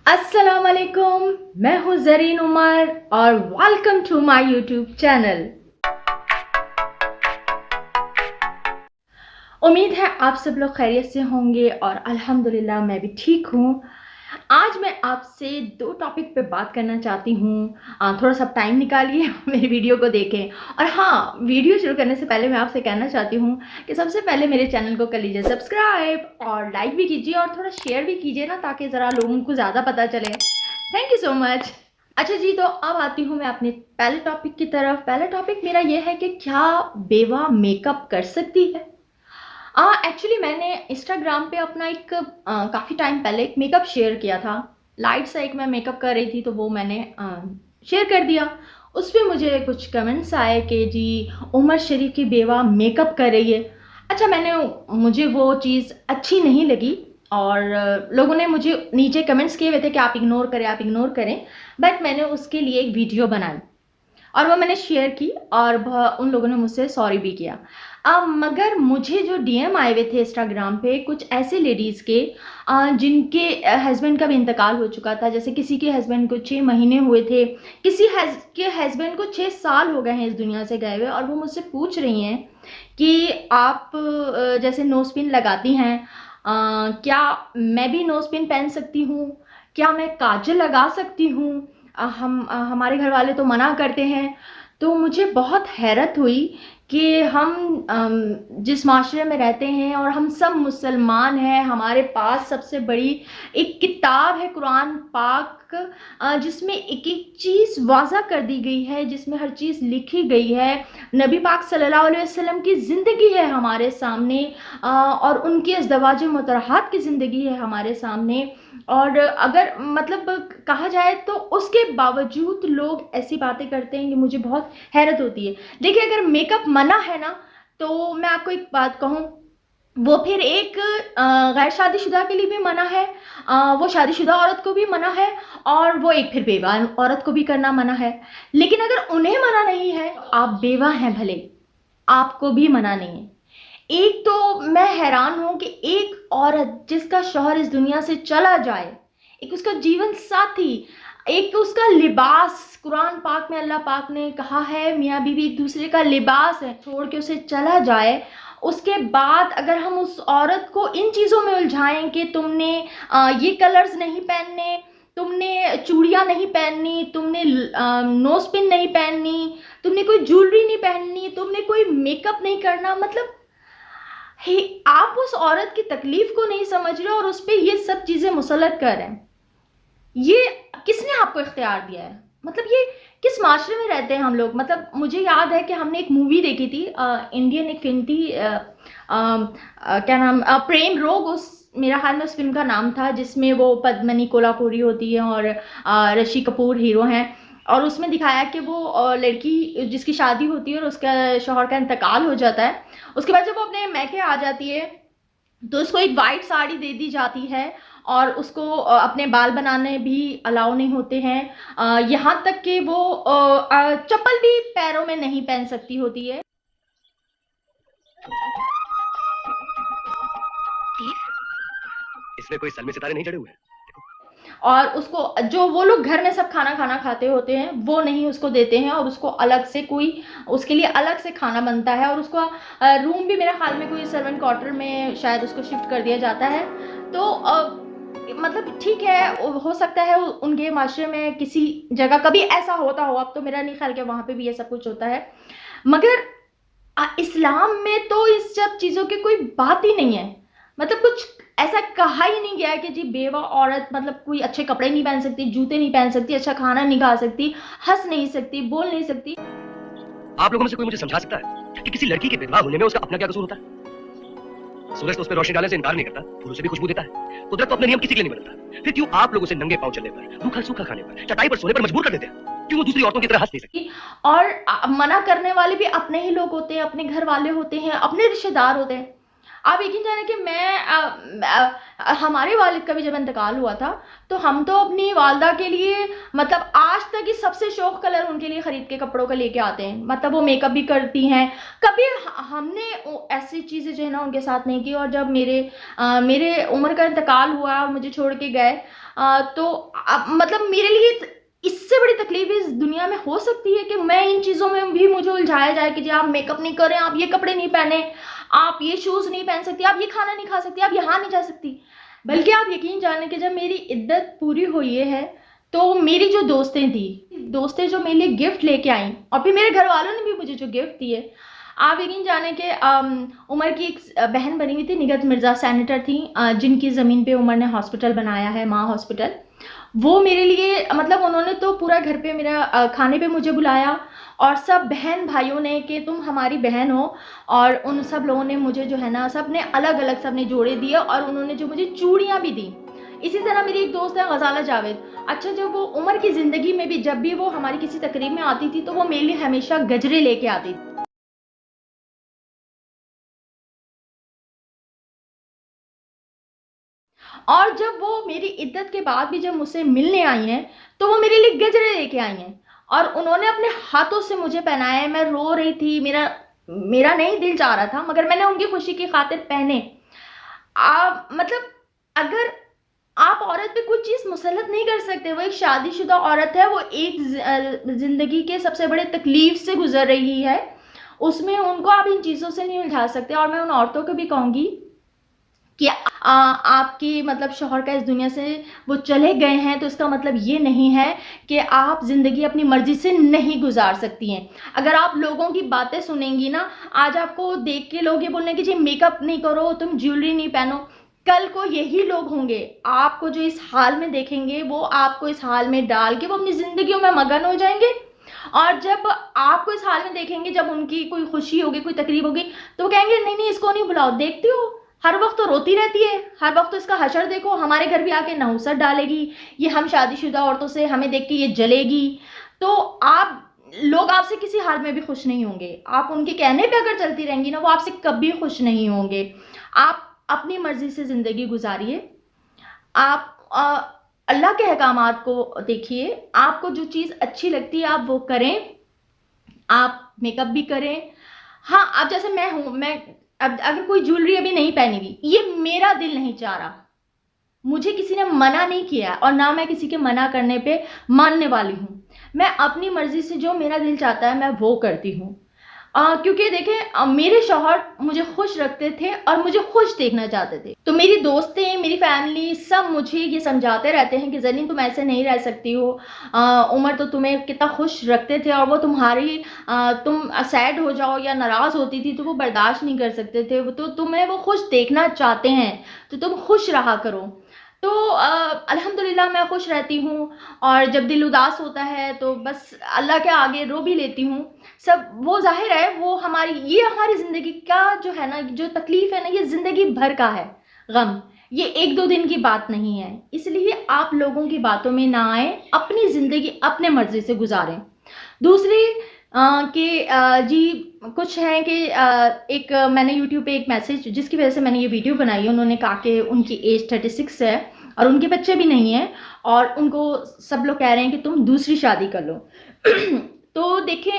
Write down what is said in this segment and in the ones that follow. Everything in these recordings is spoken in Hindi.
अस्सलाम वालेकुम, मैं हूँ जरीन उमर और welcome to my YouTube channel. उम्मीद है आप सब लोग खैरियत से होंगे और अल्हम्दुलिल्लाह मैं भी ठीक हूँ। आज मैं आपसे दो टॉपिक पे बात करना चाहती हूँ। थोड़ा सा टाइम निकालिए मेरी वीडियो को देखें। और हाँ, वीडियो शुरू करने से पहले मैं आपसे कहना चाहती हूँ कि सबसे पहले मेरे चैनल को कर लीजिए सब्सक्राइब और लाइक भी कीजिए और थोड़ा शेयर भी कीजिए ना, ताकि ज़रा लोगों को ज़्यादा पता चले। Thank you so much. अच्छा जी, तो अब आती हूँ मैं अपने पहले टॉपिक की तरफ। पहला टॉपिक मेरा ये है कि क्या बेवा मेकअप कर सकती है। एक्चुअली मैंने इंस्टाग्राम पे अपना एक काफ़ी टाइम पहले एक मेकअप शेयर किया था। लाइट सा एक मैं मेकअप कर रही थी, तो वो मैंने शेयर कर दिया। उस पर मुझे कुछ कमेंट्स आए कि जी उमर शरीफ की बेवा मेकअप कर रही है। अच्छा, मुझे वो चीज़ अच्छी नहीं लगी और लोगों ने मुझे नीचे कमेंट्स किए हुए थे कि आप इग्नोर करें, आप इग्नोर करें। बट मैंने उसके लिए एक वीडियो बनाई और वो मैंने शेयर की और उन लोगों ने मुझसे सॉरी भी किया। मगर मुझे जो डीएम आए हुए थे इंस्टाग्राम पे कुछ ऐसे लेडीज़ के जिनके हस्बैंड का भी इंतकाल हो चुका था। जैसे किसी के हस्बैंड को 6 महीने हुए थे, किसी के हस्बैंड को 6 साल हो गए हैं इस दुनिया से गए हुए, और वो मुझसे पूछ रही हैं कि आप जैसे नोज़ पिन लगाती हैं, क्या मैं भी नोज़ पिन पहन सकती हूँ? क्या मैं काजल लगा सकती हूँ? हमारे घर वाले तो मना करते हैं। तो मुझे बहुत हैरत हुई कि हम जिस माशरे में रहते हैं और हम सब मुसलमान हैं, हमारे पास सबसे बड़ी एक किताब है कुरान पाक, जिसमें एक एक चीज़ वाज़ा कर दी गई है, जिसमें हर चीज़ लिखी गई है। नबी पाक सल्लल्लाहु अलैहि वसल्लम की ज़िंदगी है हमारे सामने, और उनकी अज़वाज मुतहहारात की ज़िंदगी है हमारे सामने। और अगर मतलब कहा जाए तो उसके बावजूद लोग ऐसी बातें करते हैं कि मुझे बहुत हैरत होती है। देखिए, अगर मेकअप मना है ना, तो मैं आपको एक बात कहूँ, वो फिर एक गैर शादीशुदा के लिए भी मना है, वो शादीशुदा औरत को भी मना है, और वो एक फिर बेवा औरत को भी करना मना है। लेकिन अगर उन्हें मना नहीं है, आप बेवा हैं भले, आपको भी मना नहीं है। एक तो मैं हैरान हूं कि एक औरत जिसका शौहर इस दुनिया से चला जाए, एक उसका जीवन साथी, एक उसका लिबास, कुरान पाक में अल्लाह पाक ने कहा है मियाँ बीवी एक दूसरे का लिबास है, छोड़ के उसे चला जाए, उसके बाद अगर हम उस औरत को इन चीज़ों में उलझाएं कि तुमने ये कलर्स नहीं पहनने, तुमने चूड़ियाँ नहीं पहननी, तुमने नोज पिन नहीं पहननी, तुमने कोई ज्वेलरी नहीं पहननी, तुमने कोई मेकअप नहीं करना, मतलब हे, आप उस औरत की तकलीफ को नहीं समझ रहे और उस पर ये सब चीज़ें मुसलत कर रहे हैं। ये किसने आपको इख्तियार दिया है? मतलब ये किस माशरे में रहते हैं हम लोग? मतलब मुझे याद है कि हमने एक मूवी देखी थी, इंडियन एक फिल्म थी, क्या नाम, प्रेम रोग, उस मेरा ख्याल में उस फिल्म का नाम था, जिसमें वो पद्मिनी कोल्हापुरी होती है और ऋषि कपूर हीरो हैं। और उसमें दिखाया कि वो लड़की जिसकी शादी होती है और उसका शौहर का इंतकाल हो जाता है, उसके बाद जब वो अपने मैके आ जाती है तो उसको एक वाइट साड़ी दे दी जाती है और उसको अपने बाल बनाने भी अलाउ नहीं होते हैं। यहाँ तक कि वो चप्पल भी पैरों में नहीं पहन सकती होती है। इसमें कोई सनमी सितारे नहीं जड़े हुए हैं। और उसको जो वो लोग घर में सब खाना खाना खाते होते हैं वो नहीं उसको देते हैं, और उसको अलग से कोई, उसके लिए अलग से खाना बनता है, और उसको रूम भी मेरे ख्याल में कोई सर्वेंट क्वार्टर में शायद उसको शिफ्ट कर दिया जाता है। तो मतलब ठीक है, हो सकता है उनके माशरे में किसी जगह कभी ऐसा होता हो, अब तो मेरा नहीं ख्याल कि वहाँ पे भी ये सब कुछ होता है। मगर इस्लाम में तो इस सब चीज़ों की कोई बात ही नहीं है। मतलब कुछ ऐसा कहा ही नहीं गया है कि जी बेवा औरत मतलब कोई अच्छे कपड़े नहीं पहन सकती, जूते नहीं पहन सकती, अच्छा खाना नहीं खा सकती, हंस नहीं सकती, बोल नहीं सकती। आप लोगों में से कोई मुझे समझा सकता है कि किसी लड़की के विधवा होने में उसका अपना क्या कसूर होता है? सूरज तो उस पर रोशनी डालने से इनकार नहीं करता, फूलों से भी खुशबू देता है। कुदरत तो अपने नियम किसी के लिए नहीं बदलता। फिर क्यों आप लोग उसे नंगे पांव चलने पर, रूखा सूखा खाने पर, चटाई पर सोने पर मजबूर कर देते हैं? क्यों वो दूसरी औरतों की तरह हंस नहीं सकती? और मना करने वाले भी अपने ही लोग होते हैं, अपने घर वाले होते हैं, अपने रिश्तेदार होते हैं। आप यकीन जाने कि हमारे वालिद का भी जब इंतकाल हुआ था तो हम तो अपनी वालदा के लिए मतलब आज तक ही सबसे शौक कलर उनके लिए खरीद के कपड़ों का लेके आते हैं, मतलब वो मेकअप भी करती हैं। कभी हमने ऐसी चीज़ें जो है ना उनके साथ नहीं की। और जब मेरे उम्र का इंतकाल हुआ, मुझे छोड़ के गए, तो मतलब मेरे लिए इससे बड़ी तकलीफ इस दुनिया में हो सकती है कि मैं इन चीज़ों में भी मुझे उलझाया जाए कि जी आप मेकअप नहीं करें, आप ये कपड़े नहीं पहने, आप ये शूज़ नहीं पहन सकती, आप ये खाना नहीं खा सकती, आप यहाँ नहीं जा सकती। बल्कि आप यकीन जाने कि जब मेरी इद्दत पूरी हुई है तो मेरी जो दोस्तें जो मेरे लिए गिफ्ट लेके आई और फिर मेरे घर वालों ने भी मुझे जो गिफ्ट दिए, आप यकीन जाने के उमर की एक बहन बनी हुई थी, निगत मिर्ज़ा सेनेटर थी, जिनकी ज़मीन पे उमर ने हॉस्पिटल बनाया है, माँ हॉस्पिटल। वो मेरे लिए मतलब उन्होंने तो पूरा घर पे मेरा खाने पे मुझे बुलाया और सब बहन भाइयों ने कि तुम हमारी बहन हो, और उन सब लोगों ने मुझे जो है ना सब ने अलग अलग सब ने जोड़े दिए और उन्होंने जो मुझे चूड़ियाँ भी दी। इसी तरह मेरी एक दोस्त है गजाला जावेद। अच्छा, जब वो उमर की ज़िंदगी में भी जब भी वो हमारी किसी तकरीब में आती थी तो वो मेरे लिए हमेशा गजरे लेके आती थी। और जब वो मेरी इद्दत के बाद भी जब मुझसे मिलने आई हैं तो वो मेरे लिए गजरे लेके आई हैं और उन्होंने अपने हाथों से मुझे पहनाया है। मैं रो रही थी, मेरा मेरा नहीं दिल चाह रहा था, मगर मैंने उनकी खुशी की खातिर पहने। मतलब अगर आप औरत पे कुछ चीज़ मुसल्लत नहीं कर सकते, वो एक शादीशुदा औरत है, वो एक ज़िंदगी के सबसे बड़े तकलीफ से गुजर रही है, उसमें उनको आप इन चीज़ों से नहीं उलझा सकते। और मैं उन औरतों को भी कहूँगी कि आपकी मतलब शौहर का इस दुनिया से वो चले गए हैं तो इसका मतलब ये नहीं है कि आप ज़िंदगी अपनी मर्ज़ी से नहीं गुजार सकती हैं। अगर आप लोगों की बातें सुनेंगी ना, आज आपको देख के लोग ये बोलेंगे कि जी मेकअप नहीं करो, तुम ज्वेलरी नहीं पहनो, कल को यही लोग होंगे आपको जो इस हाल में देखेंगे, वो आपको इस हाल में डाल के वो अपनी ज़िंदगियों में मगन हो जाएंगे। और जब आपको इस हाल में देखेंगे, जब उनकी कोई खुशी होगी, कोई तकलीफ होगी, तो वो कहेंगे नहीं नहीं इसको नहीं बुलाओ, देखती हो हर वक्त तो रोती रहती है, हर वक्त तो इसका हशर देखो, हमारे घर भी आके नहुसत डालेगी, ये हम शादीशुदा औरतों से हमें देख के ये जलेगी। तो आप लोग आपसे किसी हाल में भी खुश नहीं होंगे। आप उनके कहने पे अगर चलती रहेंगी ना, वो आपसे कभी खुश नहीं होंगे। आप अपनी मर्जी से ज़िंदगी गुजारिए, आप अल्लाह के अहकामात को देखिए, आपको जो चीज़ अच्छी लगती है आप वो करें, आप मेकअप भी करें। हाँ, अब जैसे मैं हूँ, मैं अब अगर कोई ज्वेलरी अभी नहीं पहनी हुई, ये मेरा दिल नहीं चाह रहा, मुझे किसी ने मना नहीं किया और ना मैं किसी के मना करने पे मानने वाली हूँ। मैं अपनी मर्जी से जो मेरा दिल चाहता है मैं वो करती हूँ। क्योंकि देखें, मेरे शौहर मुझे खुश रखते थे और मुझे खुश देखना चाहते थे। तो मेरी दोस्तें, मेरी फैमिली सब मुझे ये समझाते रहते हैं कि ज़रीन तुम ऐसे नहीं रह सकती हो, उमर तो तुम्हें कितना खुश रखते थे और वो तुम सैड हो जाओ या नाराज़ होती थी तो वो बर्दाश्त नहीं कर सकते थे, तो तुम्हें वो खुश देखना चाहते हैं, तो तुम खुश रहा करो। तो अल्हम्दुलिल्लाह मैं खुश रहती हूँ और जब दिल उदास होता है तो बस अल्लाह के आगे रो भी लेती हूँ। सब वो ज़ाहिर है, वो हमारी ज़िंदगी का जो है ना, जो तकलीफ़ है ना, ये ज़िंदगी भर का है गम, ये 1-2 दिन की बात नहीं है। इसलिए आप लोगों की बातों में ना आएँ, अपनी ज़िंदगी अपने मर्ज़ी से गुज़ारें। दूसरी जी कुछ है कि एक मैंने यूट्यूब पे एक मैसेज जिसकी वजह से मैंने ये वीडियो बनाई है, उन्होंने कहा कि उनकी एज 36 है और उनके बच्चे भी नहीं हैं और उनको सब लोग कह रहे हैं कि तुम दूसरी शादी कर लो। तो देखें,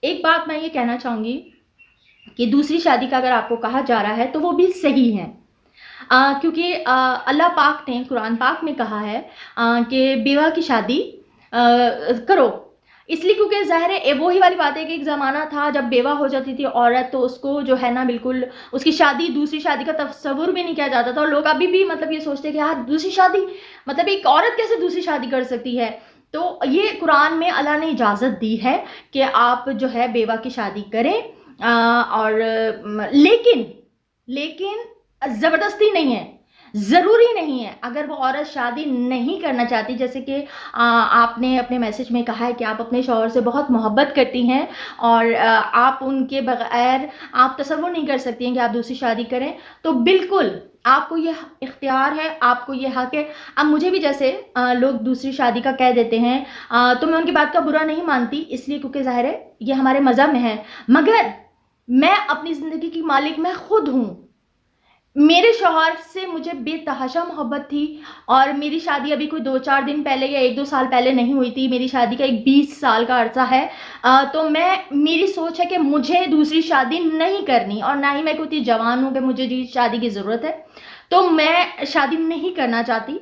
एक बात मैं ये कहना चाहूँगी कि दूसरी शादी का अगर आपको कहा जा रहा है तो वो भी सही है, क्योंकि अल्लाह पाक ने कुरान पाक में कहा है कि बेवा की शादी करो, इसलिए क्योंकि ज़ाहिर है वही वाली बात है कि एक ज़माना था जब बेवा हो जाती थी औरत तो उसको जो है ना बिल्कुल उसकी शादी, दूसरी शादी का तसव्वुर भी नहीं किया जाता था और लोग अभी भी मतलब ये सोचते हैं कि यार दूसरी शादी, मतलब एक औरत कैसे दूसरी शादी कर सकती है। तो ये कुरान में अल्लाह ने इजाज़त दी है कि आप जो है बेवा की शादी करें, और लेकिन ज़बरदस्ती नहीं है, ज़रूरी नहीं है। अगर वो औरत शादी नहीं करना चाहती, जैसे कि आपने अपने मैसेज में कहा है कि आप अपने शौहर से बहुत मोहब्बत करती हैं और आप उनके बगैर आप तसव्वुर नहीं कर सकती हैं कि आप दूसरी शादी करें, तो बिल्कुल आपको ये इख्तियार है, आपको ये हक है। अब मुझे भी जैसे लोग दूसरी शादी का कह देते हैं, तो मैं उनकी बात का बुरा नहीं मानती, इसलिए क्योंकि ज़ाहिर है ये हमारे मज़हब में है, मगर मैं अपनी ज़िंदगी की मालिक मैं खुद हूँ। मेरे शौहर से मुझे बेतहाशा मोहब्बत थी और मेरी शादी अभी कोई 2-4 दिन पहले या 1-2 साल पहले नहीं हुई थी। मेरी शादी का एक 20 साल का अरसा है। तो मेरी सोच है कि मुझे दूसरी शादी नहीं करनी और ना ही मैं कोई इतनी जवान हूँ कि मुझे जी शादी की ज़रूरत है। तो मैं शादी नहीं करना चाहती,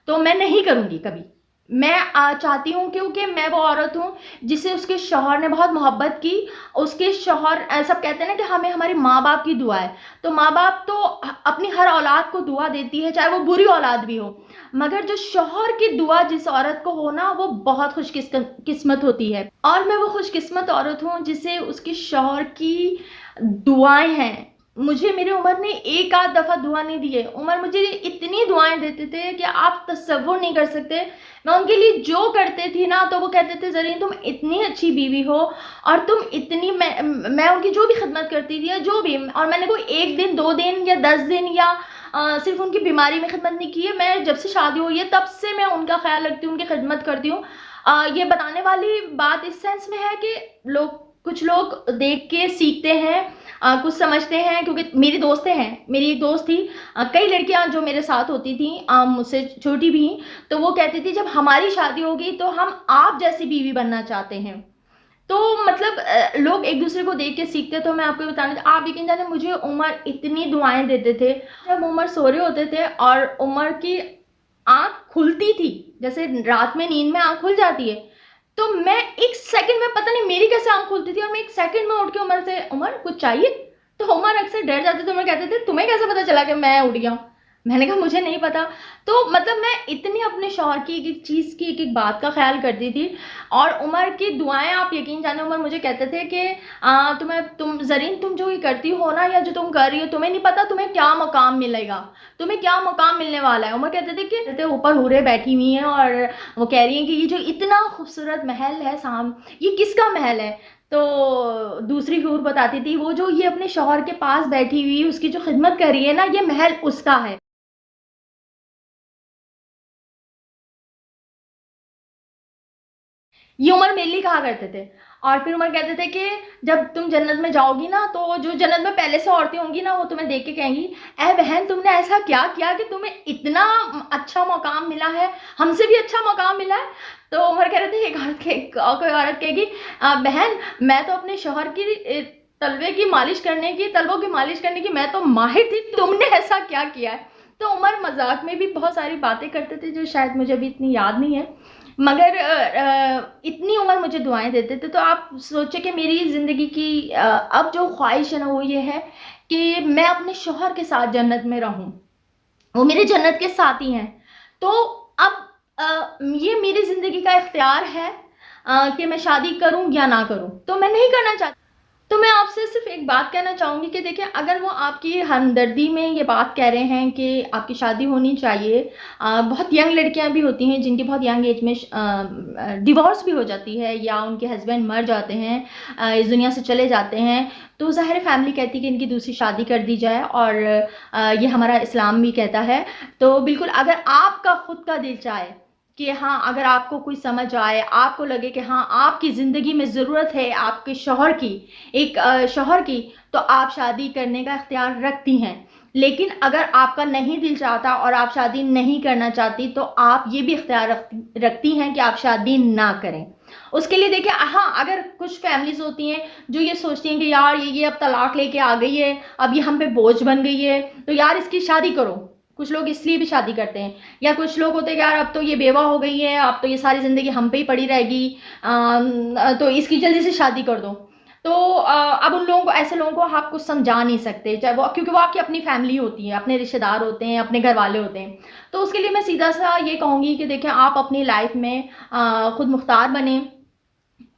तो मैं नहीं करूँगी कभी। मैं चाहती हूँ क्योंकि मैं वो औरत हूँ जिसे उसके शौहर ने बहुत मोहब्बत की। उसके शौहर सब कहते हैं ना कि हमें हमारे माँ-बाप की दुआ है। तो माँ-बाप तो अपनी हर औलाद को दुआ देती है, चाहे वो बुरी औलाद भी हो। मगर जो शौहर की दुआ जिस औरत को हो ना, वो बहुत किस्मत होती है। और मैं वो खुशकिस्मत औरत हूँ जिसे उसके शौहर की दुआएँ हैं। मुझे मेरी उमर ने एक आध दफ़ा दुआ नहीं दी है। उमर मुझे इतनी दुआएँ देते थे कि आप तसव्वुर नहीं कर सकते। मैं उनके लिए जो करती थी ना, तो वो कहते थे ज़रीन तुम इतनी अच्छी बीवी हो और तुम इतनी मैं उनकी जो भी खिदमत करती थी या जो भी, और मैंने कोई 1 दिन 2 दिन या 10 दिन या सिर्फ उनकी बीमारी में खिदमत नहीं की है। मैं जब से शादी हुई है तब से मैं उनका ख्याल रखती हूँ, उनकी खिदमत करती हूँ। ये बताने वाली बात इस सेंस में है कि कुछ लोग देख के सीखते हैं, कुछ समझते हैं, क्योंकि मेरी दोस्तें हैं। मेरी एक दोस्त थी, कई लड़कियां जो मेरे साथ होती थी, मुझसे छोटी भी, तो वो कहती थी जब हमारी शादी होगी तो हम आप जैसी बीवी बनना चाहते हैं। तो मतलब लोग एक दूसरे को देख के सीखते। तो मैं आपको बताना, आप यकीन जाने मुझे उमर इतनी दुआएं देते थे। जब उमर सो रहे होते थे और उमर की आंख खुलती थी, जैसे रात में नींद में आंख खुल जाती है, तो मैं एक सेकंड में, पता नहीं मेरी कैसे आंख खुलती थी और मैं एक सेकंड में उठ के उमर से, उमर कुछ चाहिए? तो उमर अक्सर डर जाते थे। उमर कहते थे तुम्हें कैसे पता चला कि मैं उठ गया हूँ? मैंने कहा मुझे नहीं पता। तो मतलब मैं इतनी अपने शौहर की एक एक चीज़ की, एक एक बात का ख्याल करती थी। और उमर की दुआएं, आप यकीन जाने, उमर मुझे कहते थे कि तुम ज़रीन, तुम जो ये करती हो ना या जो तुम कर रही हो, तुम्हें नहीं पता तुम्हें क्या मकाम मिलेगा, तुम्हें क्या मकाम मिलने वाला है। उमर कहते थे कि ऊपर हूरें बैठी हुई हैं और वो कह रही हैं कि ये जो इतना खूबसूरत महल है ये किसका महल है? तो दूसरी हूर बताती थी वो जो ये अपने शौहर के पास बैठी हुई, उसकी जो खिदमत कर रही है ना, ये महल उसका है। ये उमर मेरे लिए कहा करते थे। और फिर उमर कहते थे कि जब तुम जन्नत में जाओगी ना, तो जो जन्नत में पहले से औरतें होंगी ना, वो तुम्हें देख के कहेंगी, ए बहन तुमने ऐसा क्या किया कि तुम्हें इतना अच्छा मकाम मिला है, हमसे भी अच्छा मकाम मिला है। तो उमर कह रहे थे, कोई औरत कहेगी, बहन मैं तो अपने शौहर की तलवों की मालिश करने की मैं तो माहिर थी, तुमने ऐसा क्या किया है? तो उमर मजाक में भी बहुत सारी बातें करते थे जो शायद मुझे अभी इतनी याद नहीं है। मगर इतनी उम्र मुझे दुआएं देते थे। तो आप सोचे कि मेरी ज़िंदगी की अब जो ख्वाहिश है ना, वो ये है कि मैं अपने शौहर के साथ जन्नत में रहूं, वो मेरे जन्नत के साथी हैं। तो अब ये मेरी ज़िंदगी का इख्तियार है कि मैं शादी करूं या ना करूं। तो मैं नहीं करना चाहती। तो मैं आपसे सिर्फ एक बात कहना चाहूँगी कि देखिए, अगर वो आपकी हमदर्दी में ये बात कह रहे हैं कि आपकी शादी होनी चाहिए, बहुत यंग लड़कियां भी होती हैं जिनकी बहुत यंग एज में डिवोर्स भी हो जाती है या उनके हस्बैंड मर जाते हैं, इस दुनिया से चले जाते हैं, तो ज़ाहिर फैमिली कहती है कि इनकी दूसरी शादी कर दी जाए, और ये हमारा इस्लाम भी कहता है। तो बिल्कुल, अगर आपका खुद का दिल चाहे कि हाँ, अगर आपको कोई समझ आए, आपको लगे कि हाँ आपकी ज़िंदगी में ज़रूरत है आपके शौहर की, एक शौहर की, तो आप शादी करने का इख्तियार रखती हैं। लेकिन अगर आपका नहीं दिल चाहता और आप शादी नहीं करना चाहती, तो आप ये भी इख्तियार रखती हैं कि आप शादी ना करें। उसके लिए देखिए, हाँ, अगर कुछ फैमिलीज होती हैं जो ये सोचती हैं कि यार ये अब तलाक लेके आ गई है, अब ये हम पे बोझ बन गई है, तो यार इसकी शादी करो। कुछ लोग इसलिए भी शादी करते हैं। या कुछ लोग होते हैं कि यार अब तो ये बेवा हो गई है, अब तो ये सारी ज़िंदगी हम पे ही पड़ी रहेगी, तो इसकी जल्दी से शादी कर दो। तो अब उन लोगों को, ऐसे लोगों को आप कुछ समझा नहीं सकते, चाहे वो, क्योंकि वो आपकी अपनी फैमिली होती है, अपने रिश्तेदार होते हैं, अपने घर वाले होते हैं। तो उसके लिए मैं सीधा सा ये कहूँगी कि देखिए, आप अपनी लाइफ में खुद मुख्तार बने,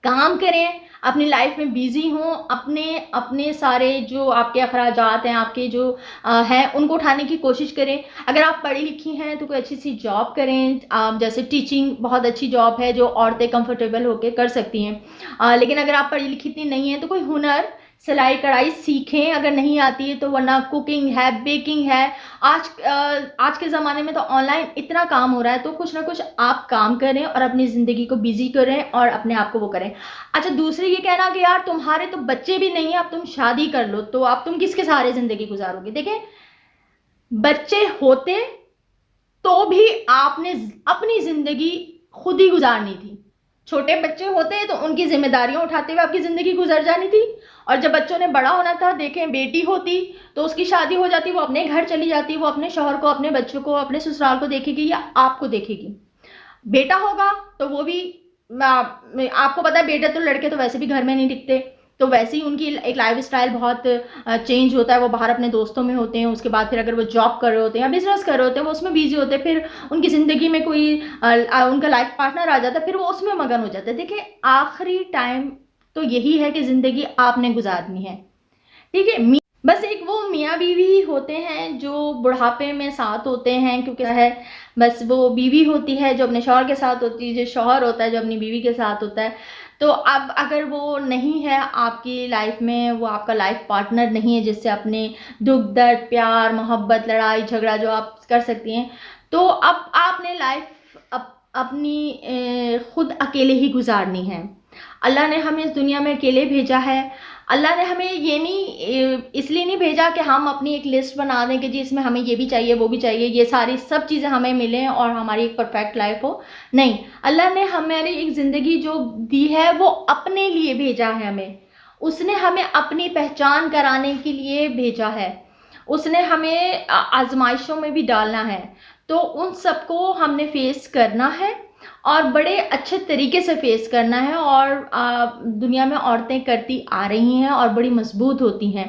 काम करें, अपनी लाइफ में बिजी हों, अपने अपने सारे जो आपके अखराजात हैं, आपके जो हैं, उनको उठाने की कोशिश करें। अगर आप पढ़ी लिखी हैं तो कोई अच्छी सी जॉब करें, जैसे टीचिंग बहुत अच्छी जॉब है जो औरतें कंफर्टेबल होकर कर सकती हैं। लेकिन अगर आप पढ़ी लिखी इतनी नहीं है तो कोई हुनर, सिलाई कढ़ाई सीखें अगर नहीं आती है तो, वरना कुकिंग है, बेकिंग है। आज के ज़माने में तो ऑनलाइन इतना काम हो रहा है, तो कुछ ना कुछ आप काम करें और अपनी ज़िंदगी को बिजी करें और अपने आप को वो करें। अच्छा, दूसरी ये कहना कि यार तुम्हारे तो बच्चे भी नहीं है, अब तुम शादी कर लो, तो अब तुम किसके सहारे ज़िंदगी गुजारोगे? देखें, बच्चे होते तो भी आपने अपनी जिंदगी खुद ही गुजारनी थी। छोटे बच्चे होते तो उनकी जिम्मेदारियां उठाते हुए आपकी जिंदगी गुजर जानी थी। और जब बच्चों ने बड़ा होना था, देखें बेटी होती तो उसकी शादी हो जाती, वो अपने घर चली जाती, वो अपने शौहर को, अपने बच्चों को, अपने ससुराल को देखेगी या आपको देखेगी। बेटा होगा तो वो भी आपको पता है, बेटे तो लड़के तो वैसे भी घर में नहीं टिकते, तो वैसे ही उनकी एक लाइफ स्टाइल बहुत चेंज होता है। वो बाहर अपने दोस्तों में होते हैं, उसके बाद फिर अगर वो जॉब कर रहे होते हैं या बिजनेस कर रहे होते हैं वो उसमें बिजी होते हैं, फिर उनकी ज़िंदगी में कोई उनका लाइफ पार्टनर आ जाता है, फिर वो उसमें मगन हो जाते हैं। देखिए आखिरी टाइम तो यही है कि ज़िंदगी आपने गुजारनी है, ठीक है। बस एक वो मियाँ बीवी होते हैं जो बुढ़ापे में साथ होते हैं, क्योंकि है बस वो बीवी होती है जो अपने शौहर के साथ होती है, जो शौहर होता है जो अपनी बीवी के साथ होता है। तो अब अगर वो नहीं है आपकी लाइफ में, वो आपका लाइफ पार्टनर नहीं है जिससे अपने दुख दर्द, प्यार, मोहब्बत, लड़ाई झगड़ा जो आप कर सकती हैं, तो अब आपने लाइफ अपनी खुद अकेले ही गुजारनी है। अल्लाह ने हमें इस दुनिया में अकेले भेजा है। अल्लाह ने हमें ये नहीं इसलिए नहीं भेजा कि हम अपनी एक लिस्ट बना दें कि जी इसमें हमें ये भी चाहिए, वो भी चाहिए, ये सारी सब चीज़ें हमें मिलें और हमारी एक परफेक्ट लाइफ हो। नहीं, अल्लाह ने हमारी एक ज़िंदगी जो दी है वो अपने लिए भेजा है हमें। उसने हमें अपनी पहचान कराने के लिए भेजा है। उसने हमें आजमाइशों में भी डालना है, तो उन सबको हमने फेस करना है और बड़े अच्छे तरीके से फेस करना है। और दुनिया में औरतें करती आ रही हैं और बड़ी मजबूत होती हैं।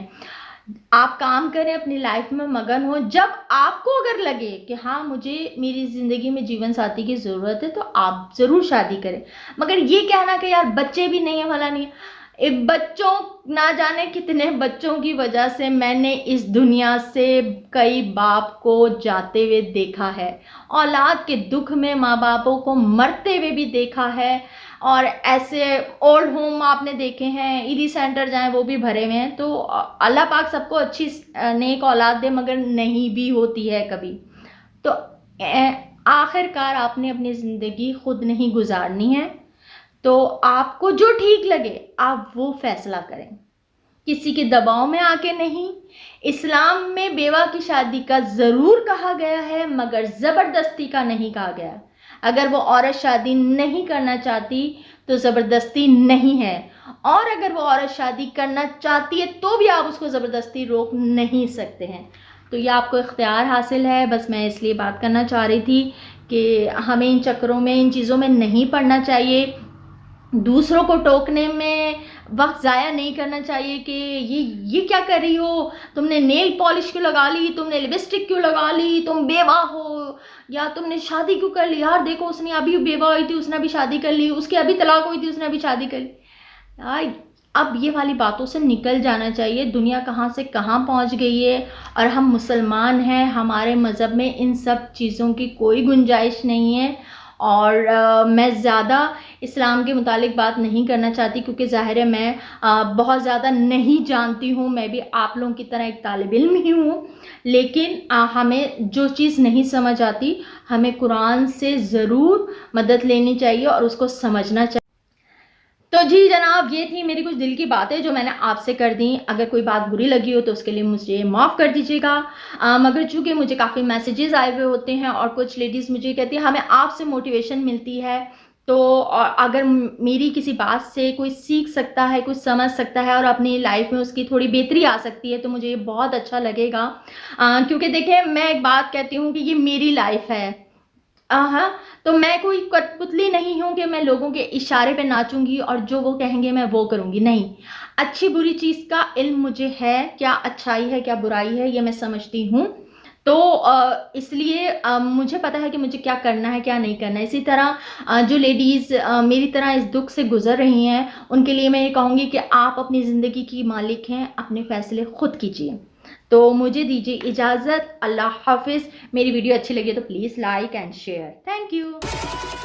आप काम करें, अपनी लाइफ में मगन हो। जब आपको अगर लगे कि हाँ मुझे मेरी ज़िंदगी में जीवन साथी की ज़रूरत है तो आप ज़रूर शादी करें। मगर ये कहना कि यार बच्चे भी नहीं है, भला नहीं है, एक बच्चों ना जाने कितने बच्चों की वजह से मैंने इस दुनिया से कई बाप को जाते हुए देखा है, औलाद के दुख में माँ बापों को मरते हुए भी देखा है। और ऐसे ओल्ड होम आपने देखे हैं, ईडी सेंटर जाएं वो भी भरे हुए हैं। तो अल्लाह पाक सबको अच्छी नेक औलाद दे, मगर नहीं भी होती है कभी। तो आखिरकार आपने अपनी ज़िंदगी खुद नहीं गुजारनी है, तो आपको जो ठीक लगे आप वो फैसला करें, किसी के दबाव में आके नहीं। इस्लाम में बेवा की शादी का ज़रूर कहा गया है, मगर ज़बरदस्ती का नहीं कहा गया। अगर वो औरत शादी नहीं करना चाहती तो ज़बरदस्ती नहीं है, और अगर वो औरत शादी करना चाहती है तो भी आप उसको ज़बरदस्ती रोक नहीं सकते हैं। तो ये आपको इख्तियार हासिल है। बस मैं इसलिए बात करना चाह रही थी कि हमें इन चक्करों में, इन चीज़ों में नहीं पड़ना चाहिए। दूसरों को टोकने में वक्त ज़ाया नहीं करना चाहिए कि ये क्या कर रही हो, तुमने नेल पॉलिश क्यों लगा ली, तुमने लिपस्टिक क्यों लगा ली, तुम बेवा हो, या तुमने शादी क्यों कर ली, यार देखो उसने अभी बेवा हुई थी उसने अभी शादी कर ली, उसकी अभी तलाक हुई थी उसने अभी शादी कर ली। यार अब ये वाली बातों से निकल जाना चाहिए। दुनिया कहाँ से कहाँ पहुँच गई है, और हम मुसलमान हैं, हमारे मज़हब में इन सब चीज़ों की कोई गुंजाइश नहीं है। और मैं ज़्यादा इस्लाम के मुतालिक बात नहीं करना चाहती, क्योंकि ज़ाहिर है मैं बहुत ज़्यादा नहीं जानती हूँ। मैं भी आप लोगों की तरह एक तालिब इल्म ही हूँ, लेकिन हमें जो चीज़ नहीं समझ आती हमें कुरान से ज़रूर मदद लेनी चाहिए और उसको समझना चाहिए। तो जी जनाब, ये थी मेरी कुछ दिल की बातें जो मैंने आपसे कर दी। अगर कोई बात बुरी लगी हो तो उसके लिए मुझे माफ़ कर दीजिएगा। मगर चूँकि मुझे काफ़ी मैसेजेस आए हुए होते हैं और कुछ लेडीज़ मुझे कहती हैं हमें आपसे मोटिवेशन मिलती है, तो और अगर मेरी किसी बात से कोई सीख सकता है, कुछ समझ सकता है और अपनी लाइफ में उसकी थोड़ी बेहतरी आ सकती है, तो मुझे ये बहुत अच्छा लगेगा। क्योंकि देखिए मैं एक बात कहती हूँ कि ये मेरी लाइफ है। हाँ, तो मैं कोई कठपुतली नहीं हूँ कि मैं लोगों के इशारे पे नाचूंगी और जो वो कहेंगे मैं वो करूँगी। नहीं, अच्छी बुरी चीज़ का इल्म मुझे है, क्या अच्छाई है क्या बुराई है ये मैं समझती हूँ। तो इसलिए मुझे पता है कि मुझे क्या करना है क्या नहीं करना है। इसी तरह जो लेडीज़ मेरी तरह इस दुख से गुजर रही हैं उनके लिए मैं ये कहूँगी कि आप अपनी ज़िंदगी की मालिक हैं, अपने फ़ैसले खुद कीजिए। तो मुझे दीजिए इजाज़त, अल्लाह हाफिज़। मेरी वीडियो अच्छी लगी तो please like and share. Thank you.